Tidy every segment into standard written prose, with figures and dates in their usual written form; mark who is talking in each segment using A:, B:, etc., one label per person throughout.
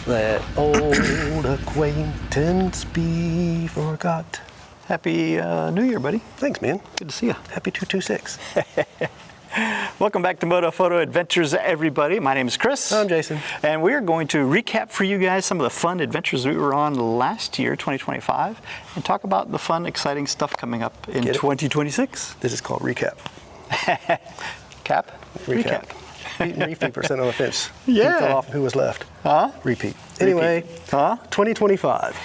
A: Let old acquaintance be forgot.
B: Happy New Year, buddy.
A: Thanks, man.
B: Good to see you.
A: Happy 226.
B: Welcome back to Moto Photo Adventures, everybody. My name is Chris.
A: I'm Jason.
B: And we are going to recap for you guys some of the fun adventures we were on last year, 2025, and talk about the fun, exciting stuff coming up in 2026.
A: This is called recap.
B: Cap?
A: Recap. Repeat percent on the fence.
B: Yeah.
A: Who fell off and who was left?
B: Huh?
A: Repeat. Anyway,
B: Repeat. Huh?
A: 2025.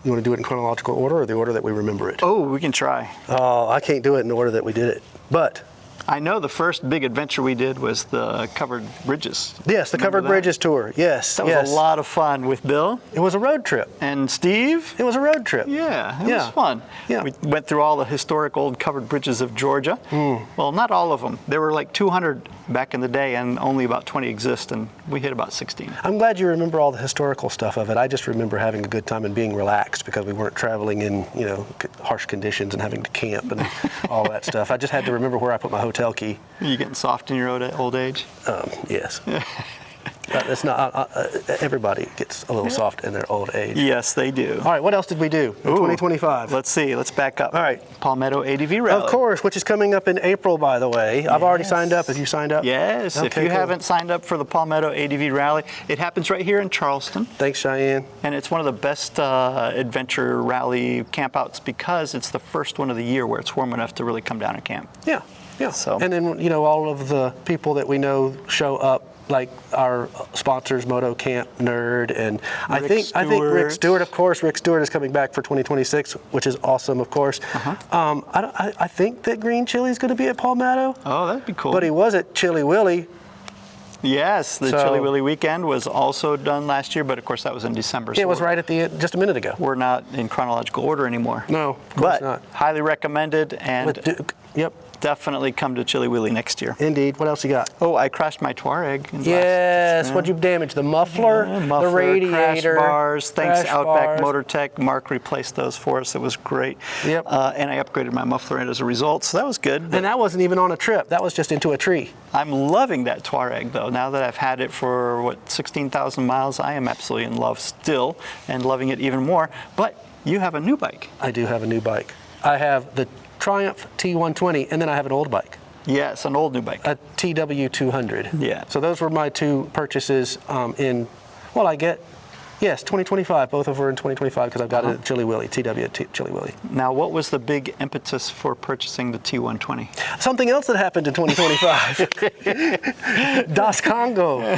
A: You want to do it in chronological order or the order that we remember it?
B: Oh, we can try.
A: Oh, I can't do it in the order that we did it. But
B: I know the first big adventure we did was the covered bridges.
A: yes, the
B: Remember
A: covered
B: that?
A: bridges tour. Yes.
B: That was a lot of fun with Bill
A: It was a road trip.
B: and Steve.
A: It was a road trip.
B: Yeah, it
A: Yeah.
B: was fun.
A: Yeah.
B: We went through all the historic old covered bridges of Georgia. Well, not all of them. There were like 200 back in the day, and only about 20 exist, and we hit about 16.
A: I'm glad you remember all the historical stuff of it. I just remember having a good time and being relaxed because we weren't traveling in, harsh conditions and having to camp and all that stuff. I just had to remember where I put my hotel key.
B: You getting soft in your old age?
A: Yes. It's not. Everybody gets a little soft in their old age.
B: Yes, they do.
A: All right. What else did we do in 2025?
B: Let's see. Let's back up.
A: All right.
B: Palmetto ADV Rally.
A: Of course, which is coming up in April, by the way. I've already signed up. Have you signed up?
B: Yes.
A: Okay,
B: if you
A: cool.
B: haven't signed up for the Palmetto ADV Rally, it happens right here in Charleston.
A: Thanks, Cheyenne.
B: And it's one of the best adventure rally campouts because it's the first one of the year where it's warm enough to really come down and camp.
A: Yeah. Yeah.
B: So-
A: And then, all of the people that we know show up, like our sponsors, Moto Camp Nerd, and I think Rick Stewart, of course. Rick Stewart is coming back for 2026, which is awesome, of course. I think that Green Chili is going to be at Palmetto,
B: Oh, that'd be cool.
A: but he was at Chili Willy.
B: Yes, the
A: So-
B: Chili Willy weekend was also done last year, but of course that was in December. So
A: It was right at the end, just a minute ago.
B: We're not in chronological order anymore.
A: No, of course
B: but
A: not.
B: highly recommended, and
A: With Duke. Yep,
B: definitely come to Chili Willy next year.
A: indeed. What else you got?
B: Oh, I crashed my Touareg. In the
A: Yes.
B: last-
A: What'd you damage? The muffler,
B: muffler,
A: the radiator,
B: crash bars. Thanks,
A: crash
B: Outback
A: bars.
B: Motor Tech. Mark replaced those for us. It was great.
A: Yep.
B: And I upgraded my muffler as a result, so that was good.
A: And that wasn't even on a trip. That was just into a tree.
B: I'm loving that Touareg, though. Now that I've had it for, 16,000 miles, I am absolutely in love still and loving it even more. But you have a new bike.
A: I do have a new bike. I have the Triumph T120, and then I have an old bike,
B: Yes, an old new bike.
A: a TW200.
B: Yeah.
A: So those were my two purchases yes, 2025. Both of them were in 2025 because I've got it at Chili Willy, Chili Willy.
B: Now, what was the big impetus for purchasing the T120?
A: Something else that happened in 2025. Das Congo.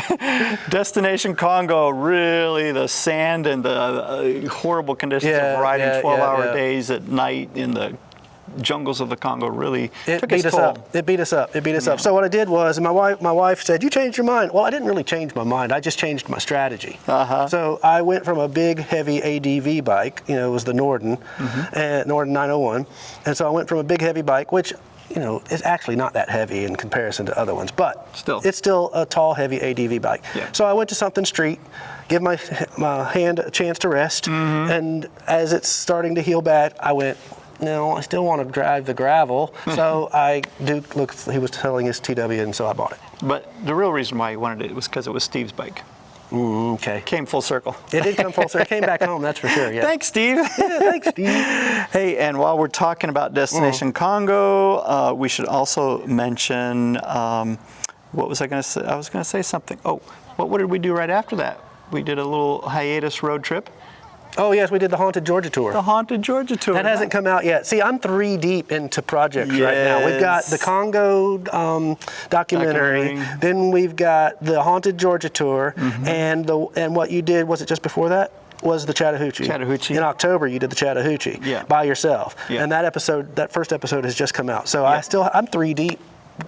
B: Destination Congo, really, the sand and the horrible conditions of riding 12-hour days at night in the jungles of the Congo really took its toll.
A: It beat us up. So what I did was, and my wife said, "You changed your mind." Well, I didn't really change my mind. I just changed my strategy. So I went from a big, heavy ADV bike. It was the Norden, Norden 901, and so I went from a big, heavy bike, which is actually not that heavy in comparison to other ones, but it's still a tall, heavy ADV bike.
B: Yeah.
A: So I went to something street, give my hand a chance to rest, and as it's starting to heal bad, I went, no, I still want to drive the gravel. So he was selling his TW, and so I bought it.
B: But the real reason why he wanted it was because it was Steve's bike.
A: Okay.
B: Came full circle.
A: It did come full circle. It came back home, that's for sure. Yeah.
B: Thanks, Steve.
A: Yeah, thanks, Steve.
B: Hey, and while we're talking about Destination Congo, we should also mention, what was I going to say? I was going to say something. Oh, what did we do right after that? We did a little hiatus road trip.
A: Oh, yes, we did the Haunted Georgia Tour.
B: The Haunted Georgia Tour.
A: That hasn't come out yet. See, I'm 3 deep into projects right now. We've got the Congo documentary. Then we've got the Haunted Georgia Tour. And what you did, was it just before that? Was the Chattahoochee. In October, you did the Chattahoochee by yourself. Yeah. And that first episode has just come out. So I'm 3 deep.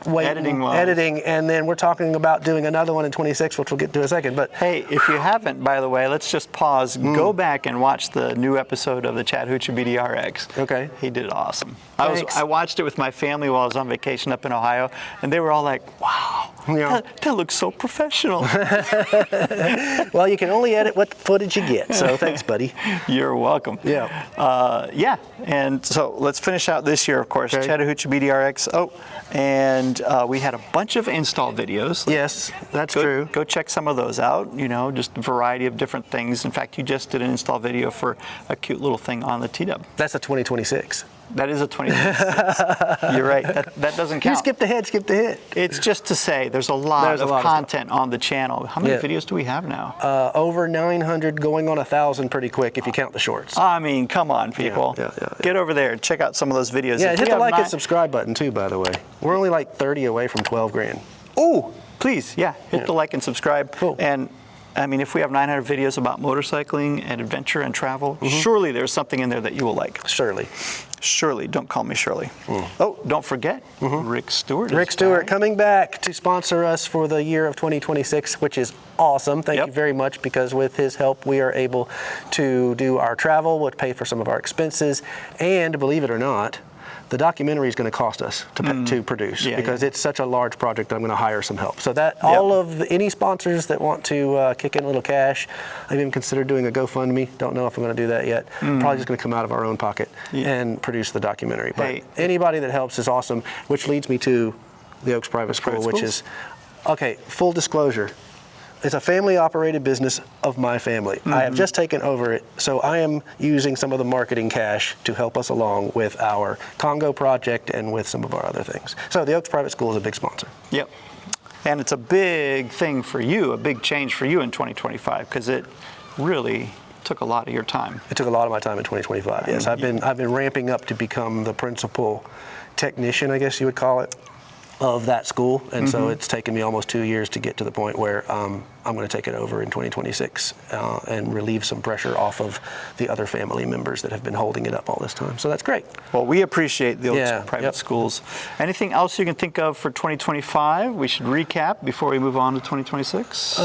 A: Editing, and then we're talking about doing another one in 26, which we'll get to in a second. But
B: hey, if you haven't, by the way, let's just pause. Go back and watch the new episode of the Chattahoochee BDRX.
A: Okay.
B: He did awesome.
A: Thanks.
B: I watched it with my family while I was on vacation up in Ohio, and they were all like, "Wow,
A: Yeah.
B: That looks so professional.
A: Well, you can only edit what footage you get, so thanks, buddy.
B: You're welcome.
A: Yeah.
B: Yeah, and so let's finish out this year, of course,
A: Okay.
B: Chattahoochee BDRX. Oh, and we had a bunch of install videos.
A: Yes, that's true.
B: Go check some of those out, you know, just a variety of different things. In fact, you just did an install video for a cute little thing on the T-Dub.
A: That's a 2026.
B: That is a 2026. You're right. That doesn't count.
A: You skipped ahead.
B: It's just to say there's a lot of content on the channel. How many videos do we have now?
A: Over 900, going on 1,000 pretty quick if you count the shorts.
B: I mean, come on, people.
A: Yeah.
B: Get over there and check out some of those videos.
A: Yeah,
B: If
A: hit
B: we
A: the
B: have
A: like and
B: not-
A: subscribe button too, by the way. We're only like 30 away from 12 grand.
B: Oh, please, hit the like and subscribe.
A: Cool.
B: And I mean, if we have 900 videos about motorcycling and adventure and travel, surely there's something in there that you will like. Shirley, don't call me Shirley. Oh, don't forget, Rick Stewart.
A: Rick Stewart coming back to sponsor us for the year of 2026, which is awesome. Thank you very much, because with his help, we are able to do our travel, we'll pay for some of our expenses, and believe it or not, the documentary is going to cost us to produce because it's such a large project. I'm going to hire some help. So that all of any sponsors that want to kick in a little cash, I've even considered doing a GoFundMe. Don't know if I'm going to do that yet. Probably just going to come out of our own pocket and produce the documentary. But anybody that helps is awesome, which leads me to the Oaks Private School, which is, okay, full disclosure. It's a family-operated business of my family. I have just taken over it, so I am using some of the marketing cash to help us along with our Congo project and with some of our other things. So the Oaks Private School is a big sponsor.
B: Yep. And it's a big thing for you, a big change for you in 2025, because it really took a lot of your time.
A: It took a lot of my time in 2025. Yes, I've been ramping up to become the principal technician, I guess you would call it, of that school, and so it's taken me almost 2 years to get to the point where I'm going to take it over in 2026 and relieve some pressure off of the other family members that have been holding it up all this time. So that's great.
B: Well, we appreciate the Oaks Private Schools. Anything else you can think of for 2025 we should recap before we move on to 2026?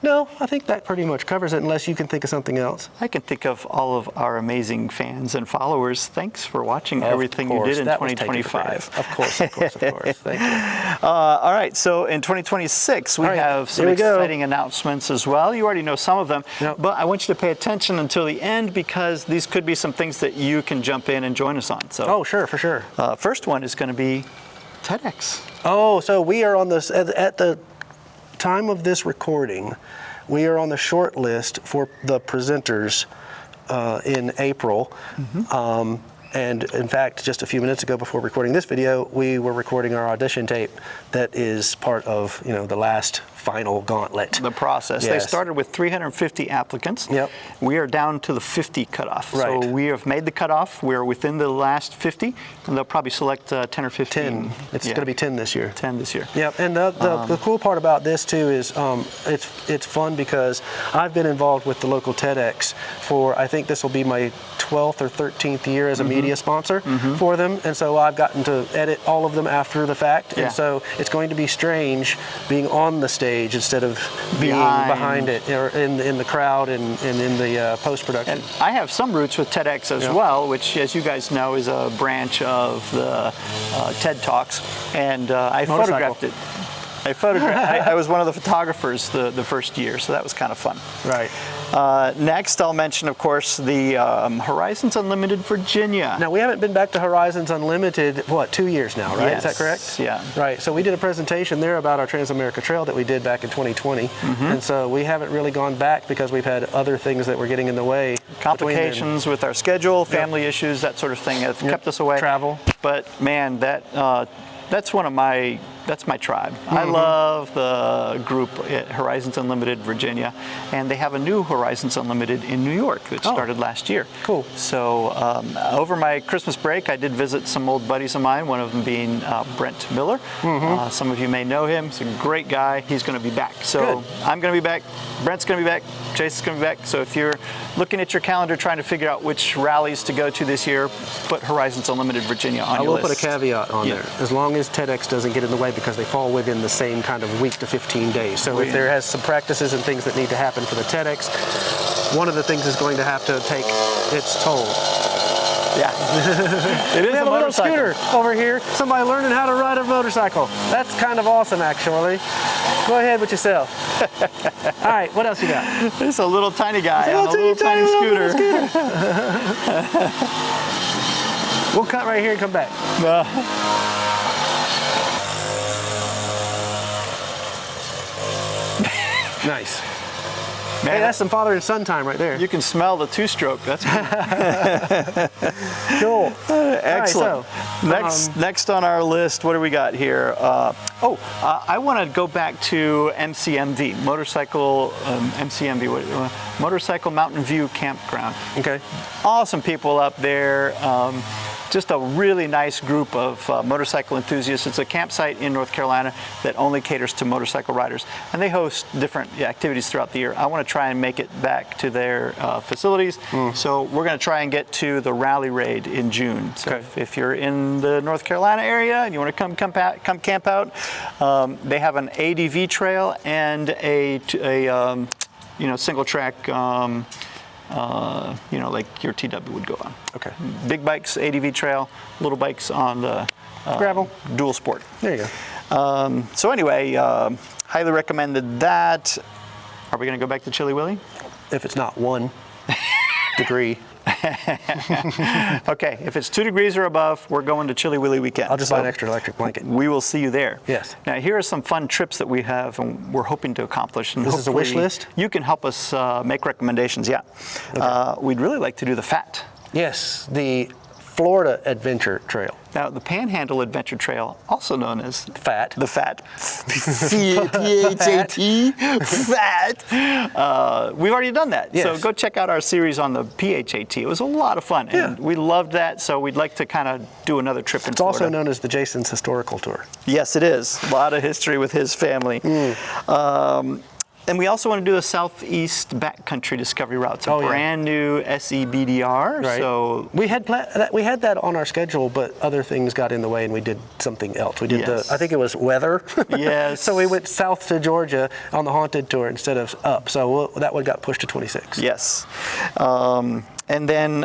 A: No, I think that pretty much covers it, unless you can think of something else.
B: I can think of all of our amazing fans and followers. Thanks for watching everything you did in 2025.
A: Of course. Thank you.
B: All right, so in 2026, we have some exciting announcements as well. You already know some of them, but I want you to pay attention until the end, because these could be some things that you can jump in and join us on. So,
A: sure, for sure.
B: First one is going to be TEDx.
A: Oh, so we are on this, at the time of this recording, we are on the short list for the presenters in April. And in fact, just a few minutes ago before recording this video, we were recording our audition tape that is part of, the last final gauntlet.
B: The process. They started with 350 applicants. We are down to the 50 cutoff. So we have made the cutoff. We're within the last 50, and they'll probably select 10 or 15.
A: 10. It's going to be 10 this year.
B: 10 this year.
A: Yep. And the cool part about this too is it's fun, because I've been involved with the local TEDx for, I think this will be my 12th or 13th year as a media sponsor for them, and so I've gotten to edit all of them after the fact, and so it's going to be strange being on the stage instead of being behind it, or in the crowd and in the post-production.
B: And I have some roots with TEDx as well, which, as you guys know, is a branch of the TED Talks, and I photographed it. I was one of the photographers the first year, so that was kind of fun.
A: Right.
B: Next, I'll mention, of course, the Horizons Unlimited Virginia.
A: Now, we haven't been back to Horizons Unlimited, 2 years now, right?
B: Yes.
A: Is that correct?
B: Yeah.
A: Right. So we did a presentation there about our Trans-America Trail that we did back in 2020. And so we haven't really gone back because we've had other things that were getting in the way.
B: Complications with our schedule, family issues, that sort of thing have kept us away.
A: Travel.
B: But man, that's my tribe. I love the group at Horizons Unlimited Virginia, and they have a new Horizons Unlimited in New York that started last year.
A: Cool.
B: So over my Christmas break, I did visit some old buddies of mine, one of them being Brent Miller. Some of you may know him. He's a great guy. He's going to be back. So I'm going to be back. Brent's going to be back. Chase is going to be back. So if you're looking at your calendar trying to figure out which rallies to go to this year, put Horizons Unlimited Virginia on your list.
A: I will put a caveat on there, as long as TEDx doesn't get in the way, because they fall within the same kind of week to 15 days. So if there has some practices and things that need to happen for the TEDx, one of the things is going to have to take its toll.
B: Yeah. It is
A: We have
B: a
A: a little
B: motorcycle.
A: scooter over here. Somebody learning how to ride a motorcycle. That's kind of awesome, actually. Go ahead with yourself. All right, what else you got?
B: It's a little tiny guy on a little tiny
A: little
B: scooter.
A: We'll cut right here and come back. Nice.
B: Man,
A: Hey, that's some father and son time right there.
B: you can smell the two-stroke. That's
A: Cool.
B: excellent.
A: All right, so,
B: Next on our list, what do we got here? I want to go back to MCMV, Motorcycle Mountain View Campground.
A: Okay.
B: Awesome people up there. Just a really nice group of motorcycle enthusiasts. It's a campsite in North Carolina that only caters to motorcycle riders, and they host different activities throughout the year. I want to try and make it back to their facilities, so we're going to try and get to the Rally Raid in June. So
A: Okay.
B: if you're in the North Carolina area and you want to come camp out, they have an ADV trail and a single track. Like your TW would go on.
A: Okay.
B: Big bikes, ADV trail, little bikes on the
A: Gravel.
B: dual sport.
A: There you go.
B: So anyway, highly recommended that. Are we going to go back to Chilly Willy?
A: If it's not 1 degree,
B: Okay, if it's 2 degrees or above, we're going to Chilly Willy weekend.
A: I'll just buy an extra electric blanket.
B: We will see you there.
A: Yes.
B: Now, here are some fun trips that we have and we're hoping to accomplish. And
A: This is a wish
B: hopefully
A: list?
B: You can help us make recommendations, yeah. We'd really like to do the FAT.
A: Yes, the Florida Adventure Trail.
B: Now, the Panhandle Adventure Trail, also known as
A: FAT.
B: the FAT, P-H-A-T, FAT. We've already done that.
A: Yes.
B: So go check out our series on the PHAT. It was a lot of fun, and we loved that, so we'd like to kind of do another trip in
A: It's
B: Florida.
A: also known as the Jason's Historical Tour.
B: Yes, it is. A lot of history with his family. And we also want to do a Southeast Backcountry Discovery Route. It's a brand new SEBDR.
A: Right.
B: So
A: we had that on our schedule, but other things got in the way, and we did something else. We did
B: Yes.
A: I think it was weather.
B: Yes.
A: So we went south to Georgia on the haunted tour instead of up. So that one got pushed to 26.
B: Yes. And then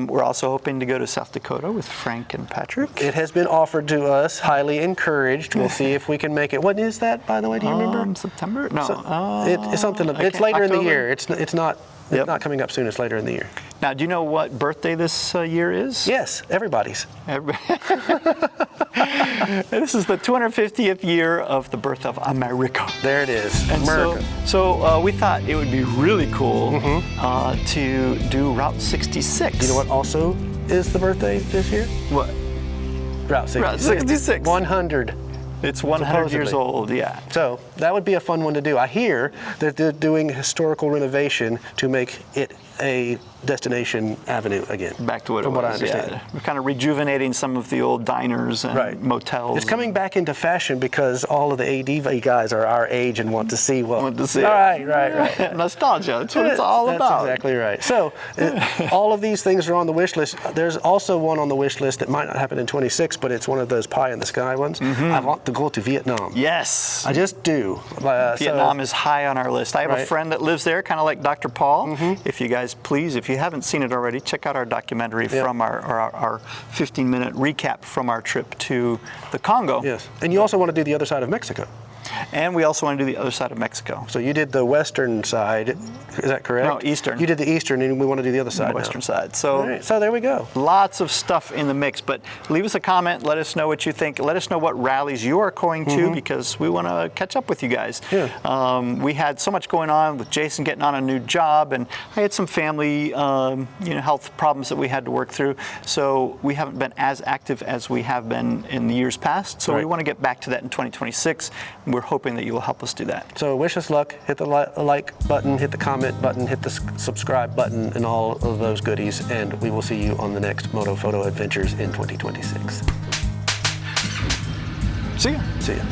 B: we're also hoping to go to South Dakota with Frank and Patrick.
A: It has been offered to us, highly encouraged. We'll see if we can make it. When is that, by the way? Do you remember?
B: September? No.
A: It's something. It's later in the year. It's not. It's
B: Yep.
A: not coming up soon. It's later in the year.
B: Now, do you know what birthday this year is?
A: Yes, everybody's.
B: This is the 250th year of the birth of America.
A: There it is.
B: And
A: America.
B: so we thought it would be really cool to do Route 66.
A: You know what also is the birthday this year?
B: What?
A: Route 66.
B: Route 66.
A: 100.
B: It's 100 years
A: Supposedly.
B: old, yeah.
A: So that would be a fun one to do. I hear that they're doing historical renovation to make it a destination avenue again.
B: Back to what
A: from
B: it
A: what I
B: was,
A: understand.
B: yeah. We're kind of rejuvenating some of the old diners and motels.
A: It's coming back into fashion because all of the ADV guys are our age and want to see what.
B: Want to see it.
A: Right.
B: Nostalgia, that's what it's all about.
A: That's exactly right. So all of these things are on the wish list. There's also one on the wish list that might not happen in 26, but it's one of those pie in the sky ones. I want to go to Vietnam.
B: Yes.
A: I just do.
B: Vietnam is high on our list. I have a friend that lives there, kind of like Dr. Paul. If you guys please, if you haven't seen it already, check out our documentary from our 15-minute recap from our trip to the Congo.
A: Yes. And you also want to do the other side of Mexico.
B: And we also want to do the other side of Mexico.
A: So you did the western side, is that correct?
B: No, eastern.
A: You did the eastern, and we want to do the other side
B: The western
A: now.
B: side. So,
A: All right, so there we go.
B: lots of stuff in the mix, but leave us a comment. Let us know what you think. Let us know what rallies you are going to, because we want to catch up with you guys.
A: Yeah.
B: We had so much going on with Jason getting on a new job, and I had some family, health problems that we had to work through. So we haven't been as active as we have been in the years past. So we want to get back to that in 2026. We're hoping that you will help us do that.
A: So wish us luck. Hit the like button, hit the comment button, hit the subscribe button, and all of those goodies. And we will see you on the next Moto Photo Adventures in 2026.
B: See ya.
A: See ya.